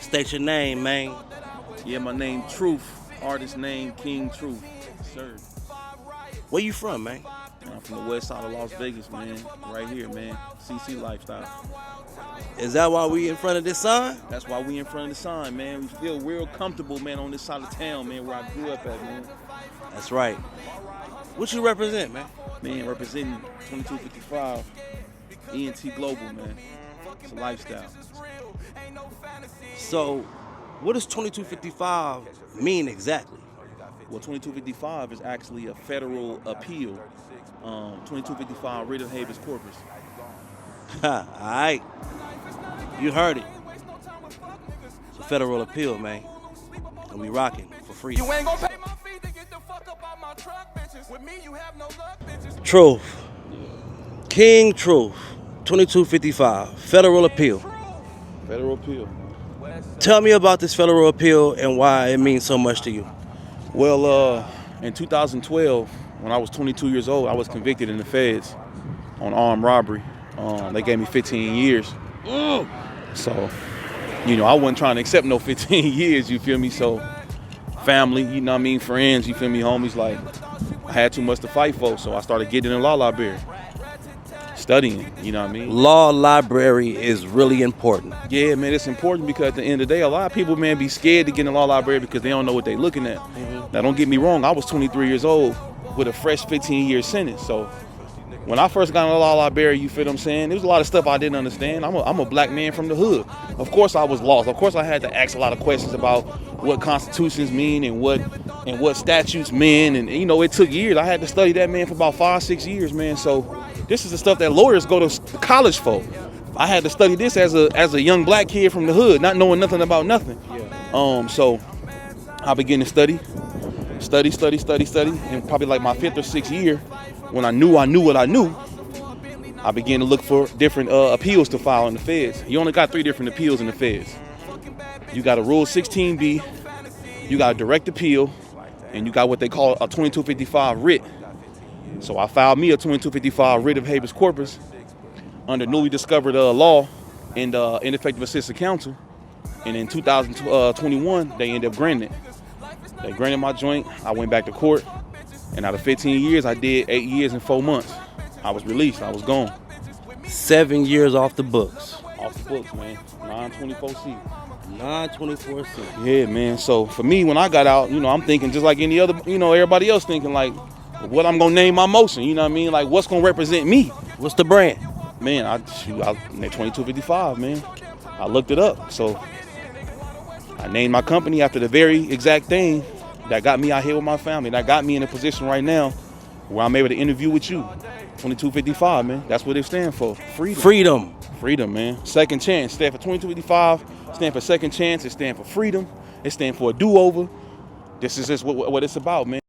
State your name, man. Yeah, my name Truth. Artist name King Truth. Sir. Where you from, man? I'm from the west side of Las Vegas, man. Right here, man. CC lifestyle. Is that why we in front of this sign? That's why we in front of the sign, man. We feel real comfortable, man, on this side of town, man, where I grew up at, man. That's right. What you represent, man? Man, representing 2255 ENT Global, man. It's a lifestyle. So, what does 2255 mean exactly? Well, 2255 is actually a federal appeal. 2255 writ of habeas corpus. All right. You heard it. It's a federal appeal, man. And we rocking for free. You ain't gonna pay my fee to get the fuck up out my truck, bitches. With me, you have no luck, bitches. Truth. King Truth. 2255. Federal appeal. Federal appeal. Tell me about this federal appeal and why it means so much to you. Well, in 2012, when I was 22 years old, I was convicted in the feds on armed robbery. They gave me 15 years. So, you know, I wasn't trying to accept no 15 years, you feel me? So, family, you know what I mean, friends, you feel me, homies, like, I had too much to fight for, so I started getting in the law library, studying, you know what I mean? Law library is really important. Yeah, man, it's important because at the end of the day, a lot of people, man, be scared to get in the law library because they don't know what they're looking at. Now, don't get me wrong, I was 23 years old with a fresh 15-year sentence, so when I first got in the law library, you feel what I'm saying? There was a lot of stuff I didn't understand. I'm a black man from the hood. Of course I was lost. Of course I had to ask a lot of questions about what constitutions mean and what statutes mean. And, you know, it took years. I had to study that, man, for about 5-6 years, man. So this is the stuff that lawyers go to college for. I had to study this as a young black kid from the hood, not knowing nothing about nothing. So I began to study, and probably like my 5th or 6th year, when I knew what I knew, I began to look for different appeals to file in the feds. You only got 3 different appeals in the feds. You got a Rule 16B, you got a direct appeal, and you got what they call a 2255 writ. So I filed me a 2255 writ of habeas corpus under newly discovered law and ineffective assistance counsel. And in 2021, they ended up granting it. They granted my joint. I went back to court. And out of 15 years, I did 8 years and 4 months. I was released. I was gone. 7 years off the books. Off the books, man. 924C. 924C. Yeah, man. So for me, when I got out, you know, I'm thinking just like any other, you know, everybody else thinking like, what I'm gonna name my motion. You know what I mean? Like, what's gonna represent me? What's the brand? Man, I 2255, man. I looked it up. So I named my company after the very exact thing that got me out here with my family, that got me in a position right now where I'm able to interview with you. 2255, man. That's what it stands for. Freedom. Freedom. Freedom, man. Second chance. Stand for 2255. Stand for second chance. It stands for freedom. It stands for a do-over. This is just what it's about, man.